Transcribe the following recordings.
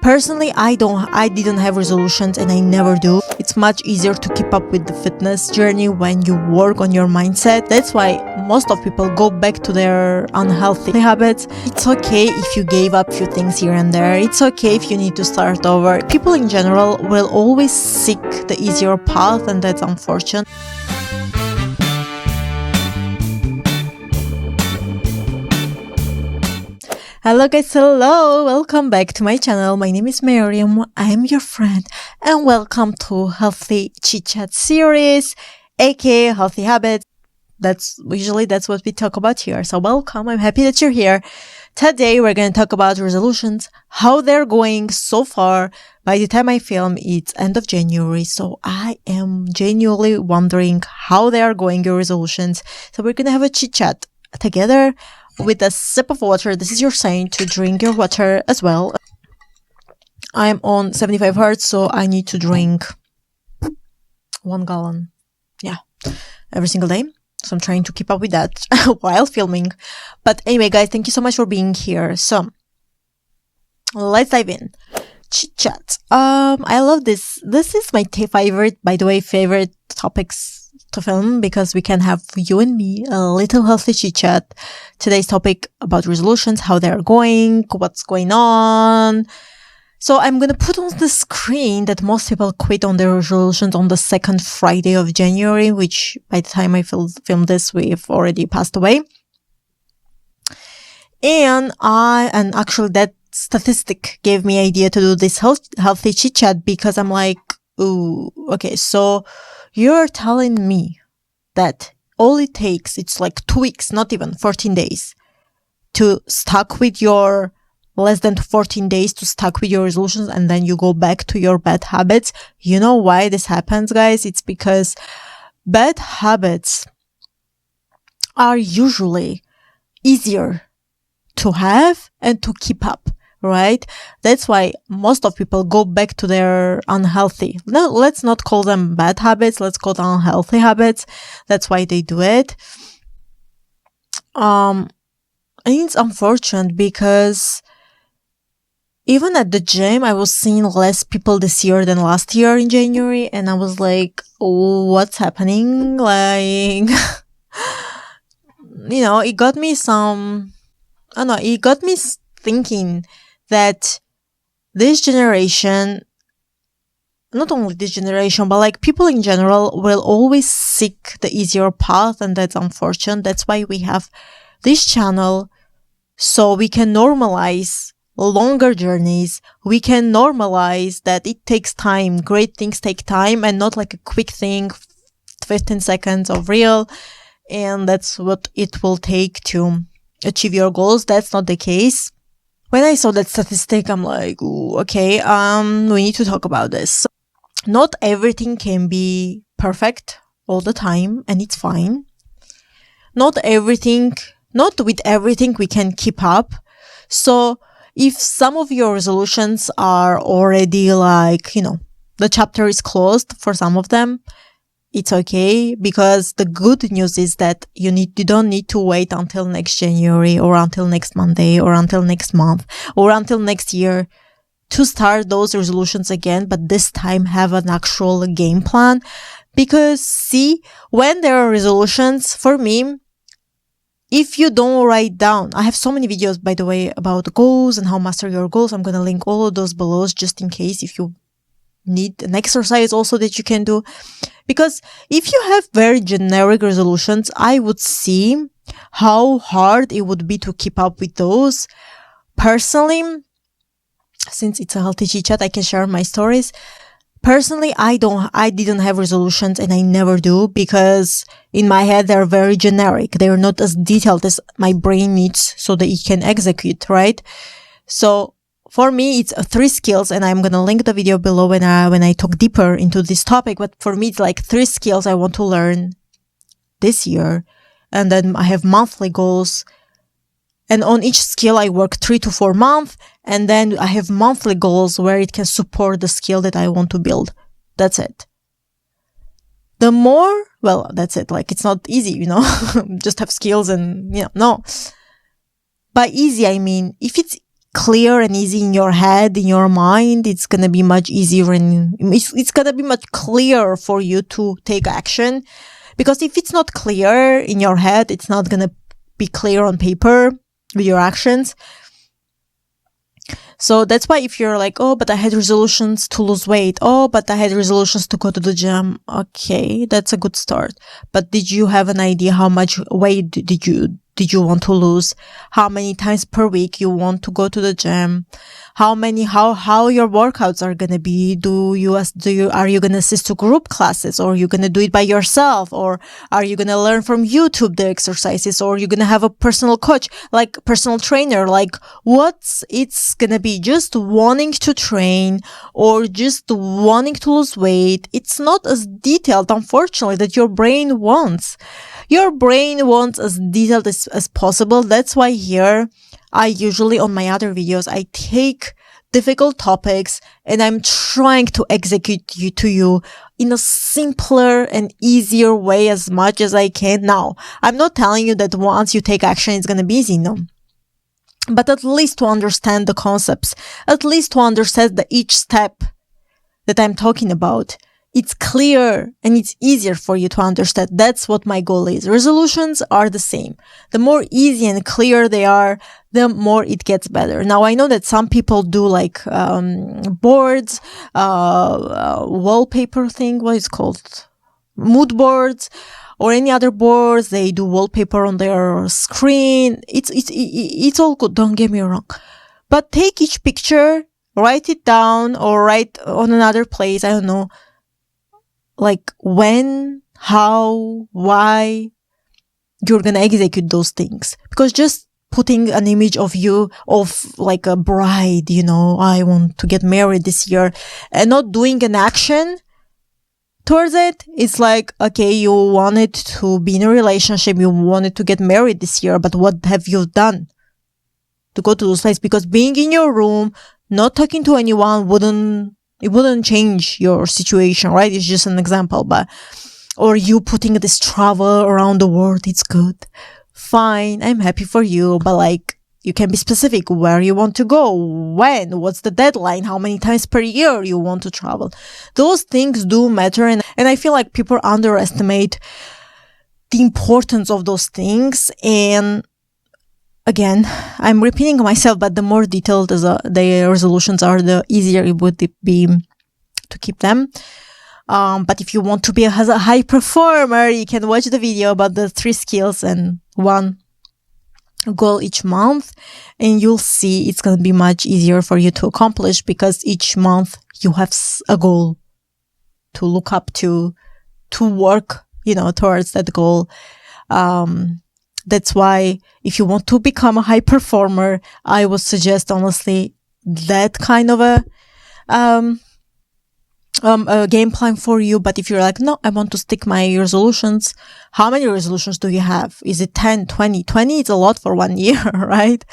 Personally, I didn't have resolutions and I never do. It's much easier to keep up with the fitness journey when you work on your mindset. That's why most of people go back to their unhealthy habits. It's okay if you gave up a few things here and there. It's okay if you need to start over. People in general will always seek the easier path, and that's unfortunate. Hello guys, hello! Welcome back to my channel. My name is Miriam. I am your friend and welcome to Healthy Chit-Chat series, aka Healthy Habits. That's what we talk about here. So welcome. I'm happy that you're here. Today we're going to talk about resolutions, how they're going so far. By the time I film, it's end of January. So I am genuinely wondering how they are going, your resolutions. So we're going to have a chit-chat together with a sip of water. This is your sign to drink your water as well. I'm on 75 hertz, so I need to drink 1 gallon. Yeah, every single day. So I'm trying to keep up with that while filming. But anyway, guys, thank you so much for being here. So let's dive in. Chit-chat. I love this. This is my favorite topics to film because we can have you and me a little healthy chit-chat. Today's topic about resolutions, how they're going, what's going on. So I'm going to put on the screen that most people quit on their resolutions on the second Friday of January, which by the time I film this, we've already passed away. And actually that statistic gave me idea to do this healthy chit-chat because I'm like, ooh, okay, so you're telling me that all it takes, it's like 2 weeks, not even 14 days to stuck with your less than 14 days to stuck with your resolutions, and then you go back to your bad habits. You know why this happens, guys? It's because bad habits are usually easier to have and to keep up, right? That's why most of people go back to their unhealthy. No, let's not call them bad habits. Let's call them unhealthy habits. That's why they do it. And it's unfortunate because even at the gym, I was seeing less people this year than last year in January. And I was like, oh, what's happening? Like, it got me thinking that this generation, not only this generation, but like people in general will always seek the easier path, and that's unfortunate. That's why we have this channel, so we can normalize longer journeys. We can normalize that it takes time. Great things take time and not like a quick thing, 15 seconds of reel, and that's what it will take to achieve your goals. That's not the case. When I saw that statistic, I'm like, ooh, okay, we need to talk about this. So, not everything can be perfect all the time, and it's fine. Not with everything we can keep up. So if some of your resolutions are already like, the chapter is closed for some of them, it's okay, because the good news is that you don't need to wait until next January or until next Monday or until next month or until next year to start those resolutions again, but this time have an actual game plan. Because see, when there are resolutions, for me, if you don't write down, I have so many videos, by the way, about goals and how master your goals. I'm going to link all of those below just in case if you need an exercise also that you can do. Because if you have very generic resolutions, I would see how hard it would be to keep up with those. Personally, since it's a healthy chit-chat, I can share my stories. Personally, I didn't have resolutions and I never do because in my head, they're very generic. They're not as detailed as my brain needs so that it can execute, right? So for me, it's 3 skills, and I'm going to link the video below when I talk deeper into this topic. But for me, it's like 3 skills I want to learn this year. And then I have monthly goals. And on each skill, I work 3 to 4 months. And then I have monthly goals where it can support the skill that I want to build. That's it. That's it. Like, it's not easy, just have skills and, no. By easy, I mean, if it's clear and easy in your head, in your mind, it's going to be much easier and it's going to be much clearer for you to take action. Because if it's not clear in your head, it's not going to be clear on paper with your actions. So that's why if you're like, oh, but I had resolutions to lose weight. Oh, but I had resolutions to go to the gym. Okay, that's a good start. But did you have an idea how much weight did you want to lose? How many times per week you want to go to the gym? How your workouts are going to be? Are you going to assist to group classes, or are you going to do it by yourself? Or are you going to learn from YouTube the exercises, or are you going to have a personal coach, like personal trainer? Like what's it's going to be? Just wanting to train or just wanting to lose weight. It's not as detailed, unfortunately, that your brain wants. Your brain wants as detailed as possible. That's why here, I usually on my other videos, I take difficult topics and I'm trying to execute to you in a simpler and easier way as much as I can. Now, I'm not telling you that once you take action, it's going to be easy. No. But at least to understand the concepts, at least to understand each step that I'm talking about. It's clear and it's easier for you to understand. That's what my goal is. Resolutions are the same. The more easy and clear they are, the more it gets better. Now, I know that some people do like boards, wallpaper thing, what is called? Mood boards or any other boards. They do wallpaper on their screen. It's all good. Don't get me wrong. But take each picture, write it down or write on another place. I don't know. Like when, how, why you're going to execute those things. Because just putting an image of you of like a bride, I want to get married this year and not doing an action towards it. It's like, okay, you wanted to be in a relationship. You wanted to get married this year, but what have you done to go to those places? Because being in your room, not talking to anyone wouldn't change your situation, right? It's just an example, or you putting this travel around the world, it's good. Fine. I'm happy for you, but like, you can be specific where you want to go, when, what's the deadline, how many times per year you want to travel. Those things do matter. And I feel like people underestimate the importance of those things. And again, I'm repeating myself, but the more detailed the resolutions are, the easier it would be to keep them. But if you want to be a high performer, you can watch the video about the 3 skills and 1 goal each month, and you'll see it's going to be much easier for you to accomplish because each month you have a goal to look up to work, towards that goal. That's why if you want to become a high performer, I would suggest honestly that kind of a game plan for you. But if you're like, no, I want to stick my resolutions. How many resolutions do you have? Is it 10, 20? 20 is a lot for 1 year, right?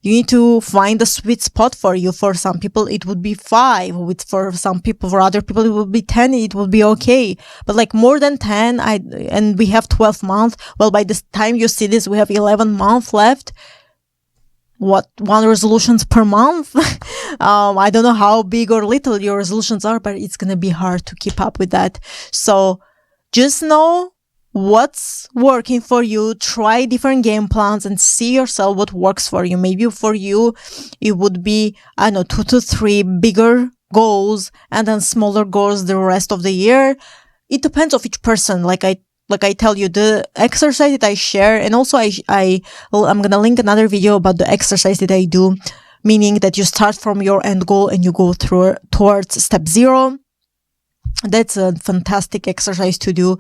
You need to find the sweet spot for you. For some people, it would be 5. For other people, it would be 10. It would be okay. But like more than 10, and we have 12 months. Well, by the time you see this, we have 11 months left. 1 resolutions per month? I don't know how big or little your resolutions are, but it's going to be hard to keep up with that. So just know what's working for you. Try different game plans and see yourself what works for you. Maybe for you, it would be, 2 to 3 bigger goals and then smaller goals the rest of the year. It depends on each person. Like I tell you, the exercise that I share, and also I'm going to link another video about the exercise that I do, meaning that you start from your end goal and you go towards step 0. That's a fantastic exercise to do.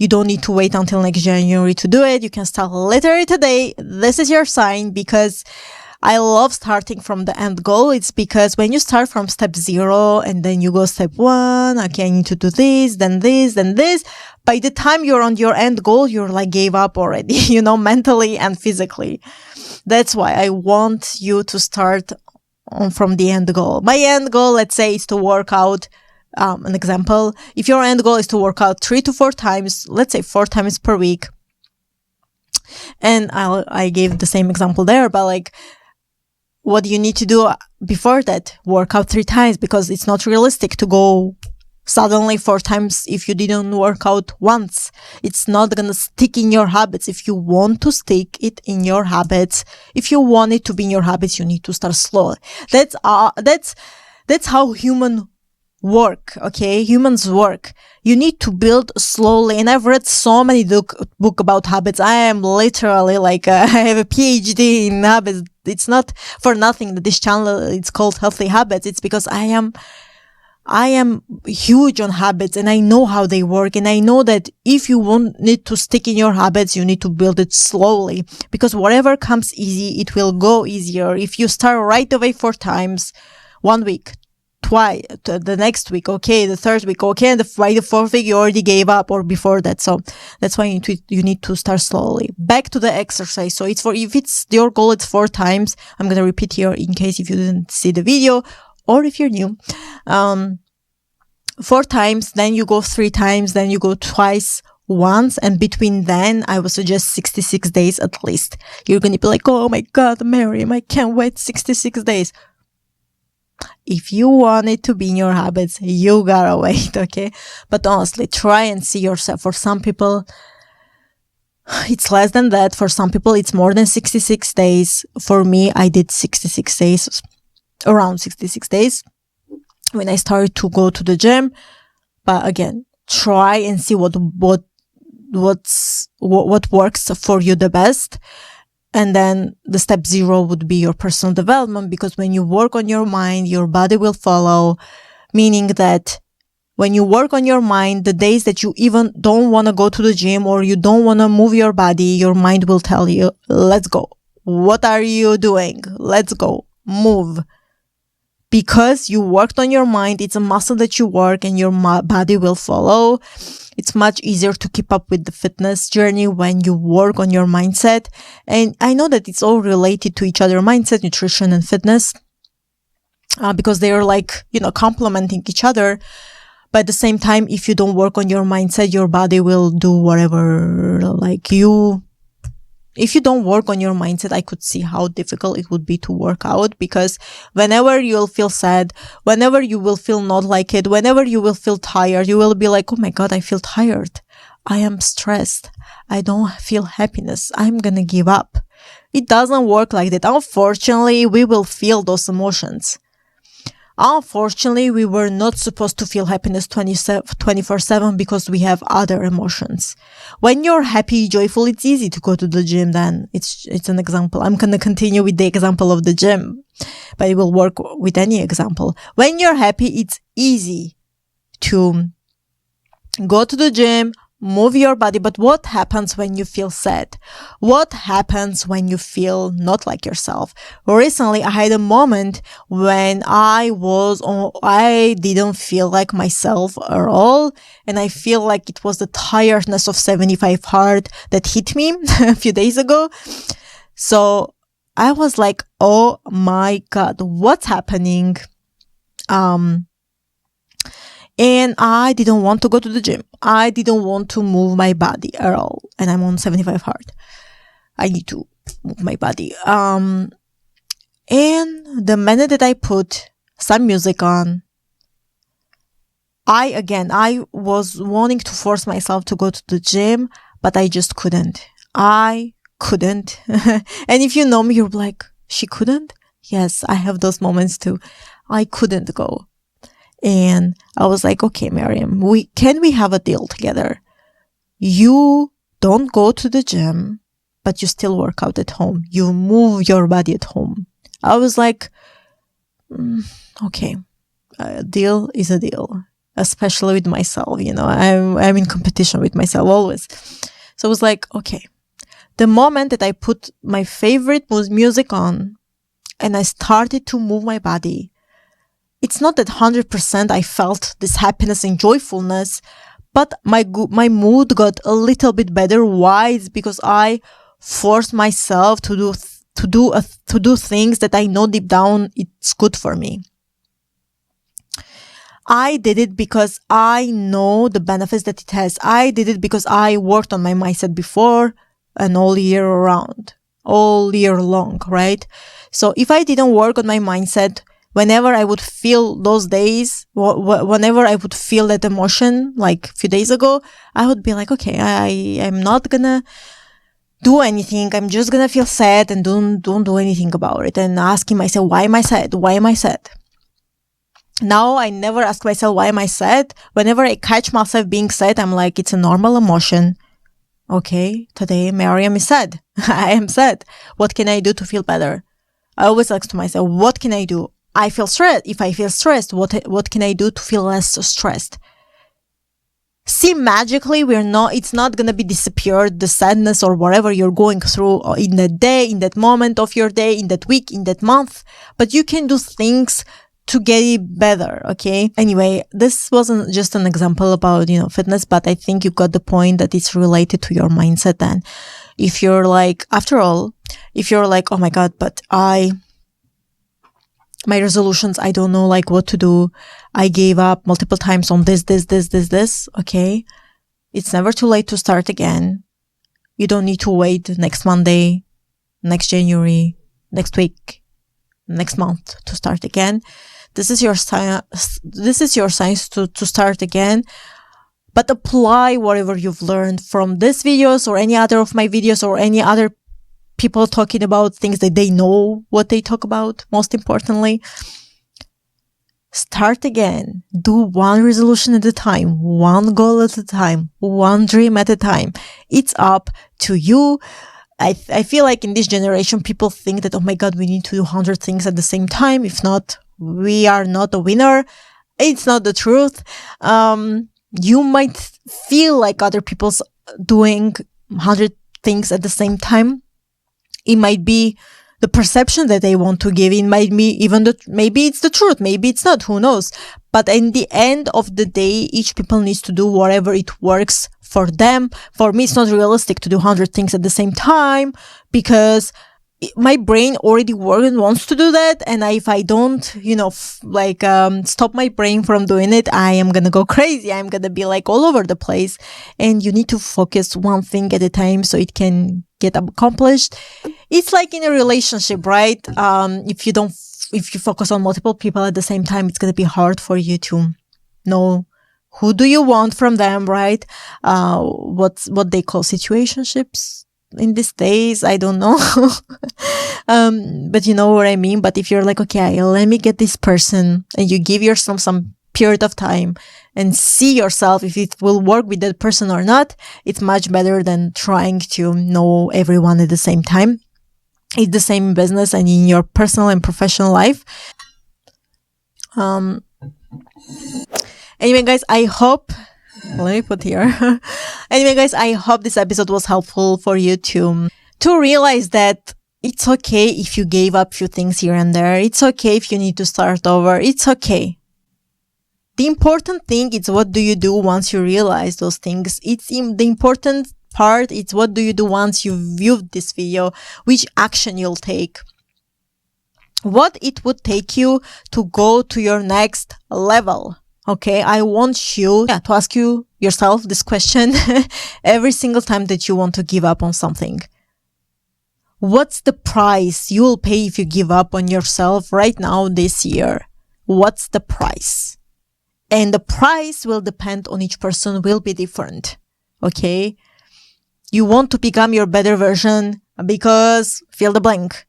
You don't need to wait until next January to do it. You can start literally today. This is your sign, because I love starting from the end goal. It's because when you start from step 0 and then you go step 1, okay, I need to do this, then this, then this. By the time you're on your end goal, you're like gave up already, mentally and physically. That's why I want you to start from the end goal. My end goal, let's say, is to work out. An example, if your end goal is to work out 3 to 4 times, let's say 4 times per week. And I gave the same example there, but like what you need to do before that? Work out 3 times, because it's not realistic to go suddenly 4 times if you didn't work out once. It's not gonna stick in your habits. If you want to stick it in your habits, if you want it to be in your habits, you need to start slowly. That's how humans work. You need to build slowly. And I've read so many book about habits. I am literally like I have a PhD in habits. It's not for nothing that this channel, it's called Healthy Habits. It's because I am huge on habits, and I know how they work. And I know that if you want it to stick in your habits, you need to build it slowly, because whatever comes easy, it will go easier. If you start right away 4 times, 1 week, twice, the next week, okay, the third week, okay, and by the 4th week, you already gave up, or before that. So that's why you need to start slowly. Back to the exercise. So if it's your goal, it's 4 times. I'm going to repeat here in case if you didn't see the video, or if you're new, 4 times, then you go 3 times, then you go twice, once, and between then, I would suggest 66 days at least. You're going to be like, oh my God, Miriam, I can't wait 66 days. If you want it to be in your habits, you gotta wait, okay? But honestly, try and see yourself. For some people, it's less than that. For some people, it's more than 66 days. For me, I did 66 days. Around 66 days when I started to go to the gym. But again, try and see what works for you the best. And then the step 0 would be your personal development, because when you work on your mind, your body will follow, meaning that when you work on your mind, the days that you even don't want to go to the gym or you don't want to move your body, your mind will tell you, let's go. What are you doing? Let's go. Move. Because you worked on your mind, it's a muscle that you work, and your body will follow. It's much easier to keep up with the fitness journey when you work on your mindset. And I know that it's all related to each other, mindset, nutrition, and fitness, because they are like, complementing each other. But at the same time, if you don't work on your mindset, your body will do whatever, if you don't work on your mindset, I could see how difficult it would be to work out, because whenever you'll feel sad, whenever you will feel not like it, whenever you will feel tired, you will be like, oh my God, I feel tired. I am stressed. I don't feel happiness. I'm gonna give up. It doesn't work like that. Unfortunately, we will feel those emotions. Unfortunately, we were not supposed to feel happiness 24/7 because we have other emotions. When you're happy, joyful, it's easy to go to the gym. Then it's an example. I'm going to continue with the example of the gym, but it will work with any example. When you're happy, it's easy to go to the gym, move your body. But what happens when you feel sad? What happens when you feel not like yourself? Recently, I had a moment when I didn't feel like myself at all. And I feel like it was the tiredness of 75 hard that hit me a few days ago. So I was like, oh my God, what's happening? And I didn't want to go to the gym. I didn't want to move my body at all. And I'm on 75 hard. I need to move my body. And the minute that I put some music on, I was wanting to force myself to go to the gym, but I just couldn't. I couldn't. And if you know me, you're like, she couldn't? Yes, I have those moments too. I couldn't go. And I was like, okay, Miriam, can we have a deal together? You don't go to the gym, but you still work out at home. You move your body at home. I was like, okay, a deal is a deal, especially with myself. I'm in competition with myself always. So I was like, okay. The moment that I put my favorite music on and I started to move my body, it's not that 100% I felt this happiness and joyfulness, but my mood got a little bit better. Why? It's because I forced myself to do things that I know deep down it's good for me. I did it because I know the benefits that it has. I did it because I worked on my mindset before and all year around. all year long, right? So if I didn't work on my mindset, whenever I would feel those days, whenever I would feel that emotion, like a few days ago, I would be like, okay, I'm not gonna do anything. I'm just gonna feel sad and don't do anything about it. And asking myself, why am I sad? Why am I sad? Now I never ask myself, why am I sad? Whenever I catch myself being sad, I'm like, it's a normal emotion. Okay, today Mariam is sad. I am sad. What can I do to feel better? I always ask to myself, what can I do? I feel stressed. If I feel stressed, what can I do to feel less stressed? See, magically, it's not going to be disappeared, the sadness or whatever you're going through in that day, in that moment of your day, in that week, in that month. But you can do things to get it better, okay? Anyway, this wasn't just an example about, fitness, but I think you got the point that it's related to your mindset. And if you're like, after all, if you're like, oh my God, but my resolutions, I don't know like what to do. I gave up multiple times on this. Okay. It's never too late to start again. You don't need to wait next Monday, next January, next week, next month to start again. This is your signs to start again. But apply whatever you've learned from this videos or any other of my videos or any other people talking about things that they know what they talk about. Most importantly, start again. Do one resolution at a time, one goal at a time, one dream at a time. It's up to you. I feel like in this generation, people think that, oh my God, we need to do 100 things at the same time. If not, we are not a winner. It's not the truth. You might feel like other people's doing 100 things at the same time. It might be the perception that they want to give. It might be maybe it's the truth. Maybe it's not. Who knows? But in the end of the day, each people needs to do whatever it works for them. For me, it's not realistic to do 100 things at the same time because my brain already works and wants to do that. And if I don't, stop my brain from doing it, I am going to go crazy. I'm going to be like all over the place. And you need to focus one thing at a time so it can get accomplished. It's like in a relationship, right? If you focus on multiple people at the same time, it's going to be hard for you to know who do you want from them, right? What they call situationships in these days. I don't know. But you know what I mean? But if you're like, okay, let me get this person, and you give yourself some period of time and see yourself if it will work with that person or not, it's much better than trying to know everyone at the same time. It's the same in business and in your personal and professional life. Anyway, guys, I hope this episode was helpful for you to realize that it's okay if you gave up a few things here and there. It's okay if you need to start over. It's okay. The important thing is what do you do once you realize those things. The important part is what do you do once you viewed this video, which action you'll take, what it would take you to go to your next level. Okay, I want you to ask yourself this question every single time that you want to give up on something. What's the price you will pay if you give up on yourself right now this year? What's the price? And the price will depend on each person, will be different. Okay? You want to become your better version because fill the blank.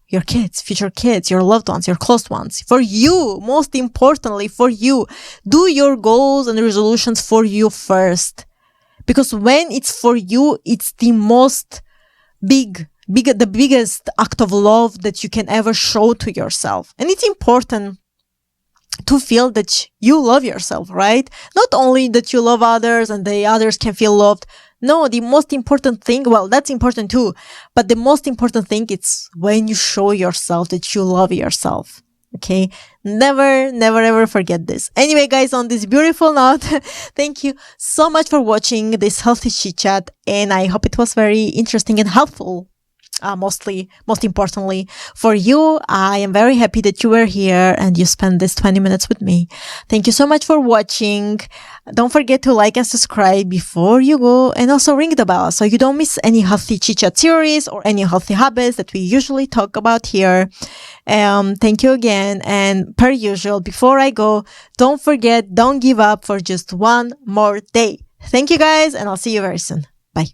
Your kids, future kids, your loved ones, your close ones. For you, most importantly, for you. Do your goals and resolutions for you first. Because when it's for you, it's the most the biggest act of love that you can ever show to yourself. And it's important to feel that you love yourself, right? Not only that you love others and the others can feel loved. No, the most important thing, well, that's important too, but the most important thing is when you show yourself that you love yourself. Okay? Never ever forget this. Anyway, guys, on this beautiful note, thank you so much for watching this healthy chit chat, and I hope it was very interesting and helpful. most importantly, for you. I am very happy that you were here and you spent this 20 minutes with me. Thank you so much for watching. Don't forget to like and subscribe before you go, and also ring the bell so you don't miss any healthy chit-chat theories or any healthy habits that we usually talk about here. Thank you again. And per usual, before I go, don't forget, don't give up for just one more day. Thank you guys, and I'll see you very soon. Bye.